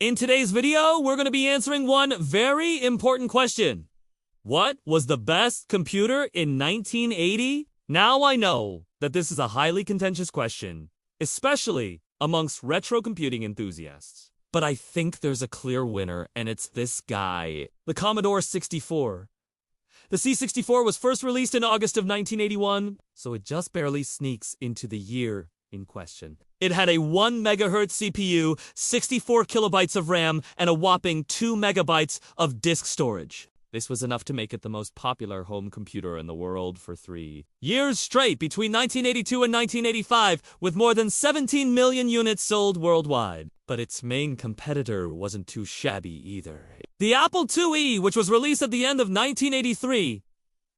In today's video, we're going to be answering one very important question. What was the best computer in 1980? Now I know that this is a highly contentious question, especially amongst retro computing enthusiasts. But I think there's a clear winner, and it's this guy, the Commodore 64. The C64 was first released in August of 1981, so it just barely sneaks into the year in question. It had a 1 MHz CPU, 64 kilobytes of RAM, and a whopping 2 megabytes of disk storage. This was enough to make it the most popular home computer in the world for 3 years straight between 1982 and 1985, with more than 17 million units sold worldwide. But its main competitor wasn't too shabby either. The Apple IIe, which was released at the end of 1983,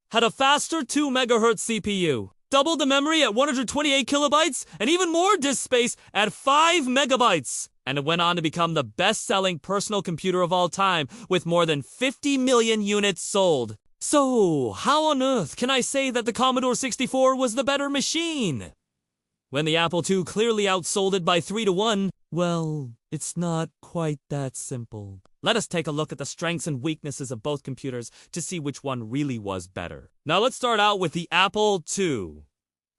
had a faster 2 MHz CPU, doubled the memory at 128 kilobytes, and even more disk space at 5 megabytes. And it went on to become the best-selling personal computer of all time, with more than 50 million units sold. So, how on earth can I say that the Commodore 64 was the better machine, when the Apple II clearly outsold it by 3-1? Well, it's not quite that simple. Let us take a look at the strengths and weaknesses of both computers to see which one really was better. Now let's start out with the Apple II.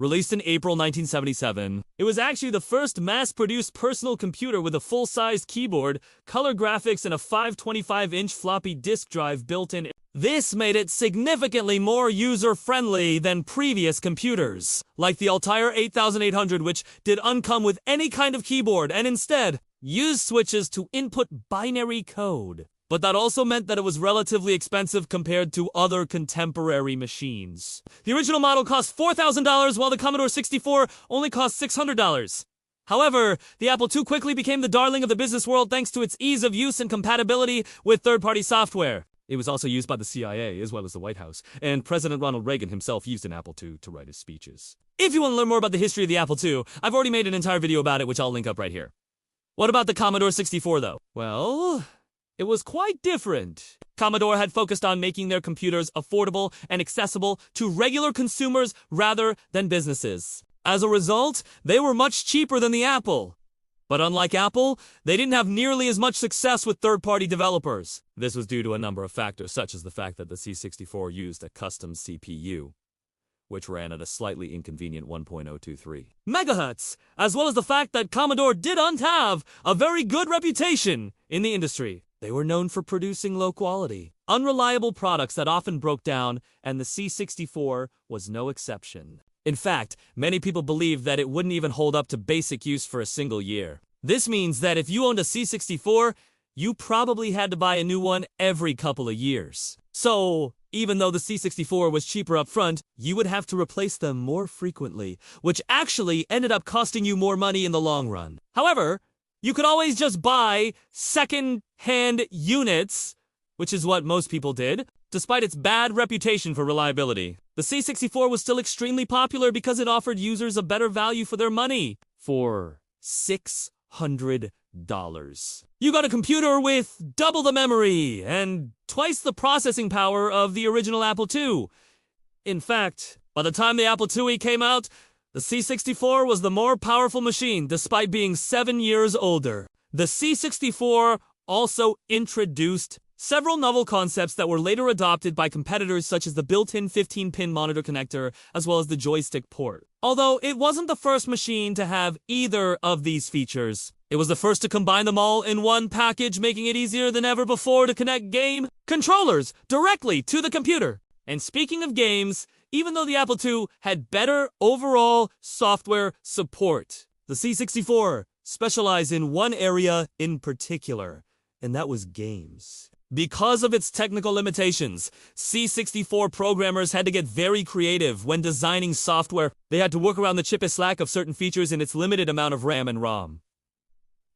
Released in April 1977, it was actually the first mass-produced personal computer with a full-sized keyboard, color graphics, and a 525-inch floppy disk drive built in. This made it significantly more user-friendly than previous computers, like the Altair 8800, which did uncome with any kind of keyboard and instead used switches to input binary code. But that also meant that it was relatively expensive compared to other contemporary machines. The original model cost $4,000, while the Commodore 64 only cost $600. However, the Apple II quickly became the darling of the business world thanks to its ease of use and compatibility with third-party software. It was also used by the CIA as well as the White House, and President Ronald Reagan himself used an Apple II to write his speeches. If you want to learn more about the history of the Apple II, I've already made an entire video about it, which I'll link up right here. What about the Commodore 64, though? Well, it was quite different. Commodore had focused on making their computers affordable and accessible to regular consumers rather than businesses. As a result, they were much cheaper than the Apple. But unlike Apple, they didn't have nearly as much success with third-party developers. This was due to a number of factors, such as the fact that the C64 used a custom CPU, which ran at a slightly inconvenient 1.023 megahertz, as well as the fact that Commodore didn't have a very good reputation in the industry. They were known for producing low-quality, unreliable products that often broke down, and the C64 was no exception. In fact, many people believed that it wouldn't even hold up to basic use for a single year. This means that if you owned a C64, you probably had to buy a new one every couple of years. So, even though the C64 was cheaper up front, you would have to replace them more frequently, which actually ended up costing you more money in the long run. However, you could always just buy second-hand units, which is what most people did, despite its bad reputation for reliability. The C64 was still extremely popular because it offered users a better value for their money. For $600. You got a computer with double the memory and twice the processing power of the original Apple II. In fact, by the time the Apple IIe came out, the C64 was the more powerful machine despite being 7 years older. The C64 also introduced several novel concepts that were later adopted by competitors, such as the built-in 15-pin monitor connector as well as the joystick port. Although it wasn't the first machine to have either of these features, it was the first to combine them all in one package, making it easier than ever before to connect game controllers directly to the computer. And speaking of games, even though the Apple II had better overall software support, the C64 specialized in one area in particular, and that was games. Because of its technical limitations, C64 programmers had to get very creative when designing software. They had to work around the chip's lack of certain features and its limited amount of RAM and ROM.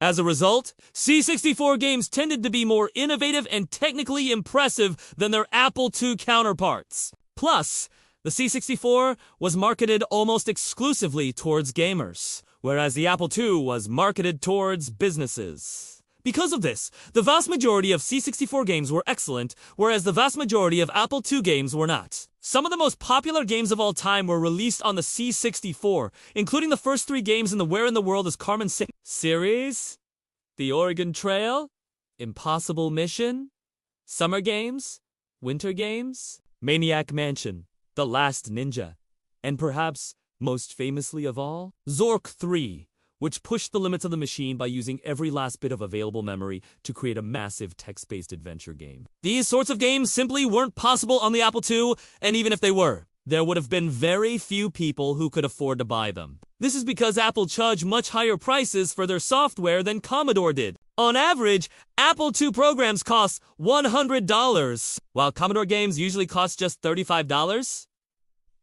As a result, C64 games tended to be more innovative and technically impressive than their Apple II counterparts. Plus, the C64 was marketed almost exclusively towards gamers, whereas the Apple II was marketed towards businesses. Because of this, the vast majority of C64 games were excellent, whereas the vast majority of Apple II games were not. Some of the most popular games of all time were released on the C64, including the first 3 games in the Where in the World is Carmen series, The Oregon Trail, Impossible Mission, Summer Games, Winter Games, Maniac Mansion, The Last Ninja, and perhaps most famously of all, Zork 3, which pushed the limits of the machine by using every last bit of available memory to create a massive text-based adventure game. These sorts of games simply weren't possible on the Apple II, and even if they were, there would have been very few people who could afford to buy them. This is because Apple charged much higher prices for their software than Commodore did. On average, Apple II programs cost $100, while Commodore games usually cost just $35.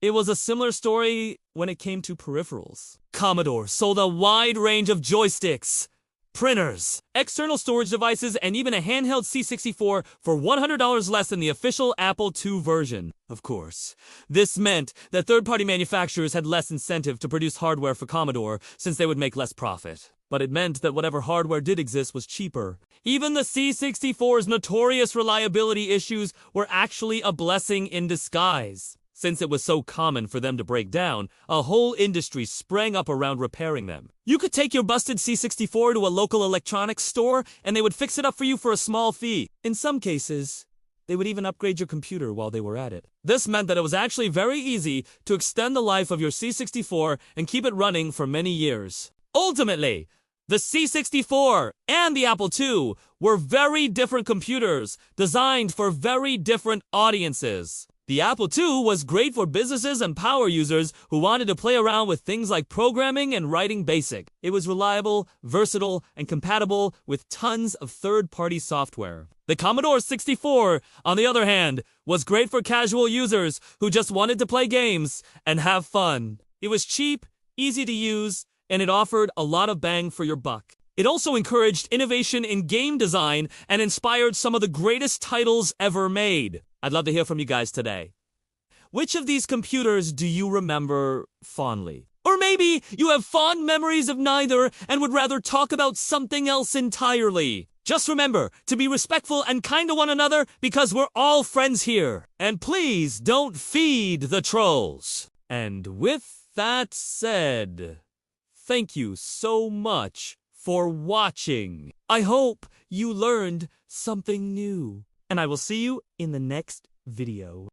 It was a similar story when it came to peripherals. Commodore sold a wide range of joysticks, printers, external storage devices, and even a handheld C64 for $100 less than the official Apple II version. Of course, this meant that third-party manufacturers had less incentive to produce hardware for Commodore since they would make less profit. But it meant that whatever hardware did exist was cheaper. Even the C64's notorious reliability issues were actually a blessing in disguise. Since it was so common for them to break down, a whole industry sprang up around repairing them. You could take your busted C64 to a local electronics store, and they would fix it up for you for a small fee. In some cases, they would even upgrade your computer while they were at it. This meant that it was actually very easy to extend the life of your C64 and keep it running for many years. Ultimately, the C64 and the Apple II were very different computers designed for very different audiences. The Apple II was great for businesses and power users who wanted to play around with things like programming and writing BASIC. It was reliable, versatile, and compatible with tons of third-party software. The Commodore 64, on the other hand, was great for casual users who just wanted to play games and have fun. It was cheap, easy to use, and it offered a lot of bang for your buck. It also encouraged innovation in game design and inspired some of the greatest titles ever made. I'd love to hear from you guys today. Which of these computers do you remember fondly? Or maybe you have fond memories of neither and would rather talk about something else entirely. Just remember to be respectful and kind to one another because we're all friends here. And please don't feed the trolls. And with that said, thank you so much for watching. I hope you learned something new. And I will see you in the next video.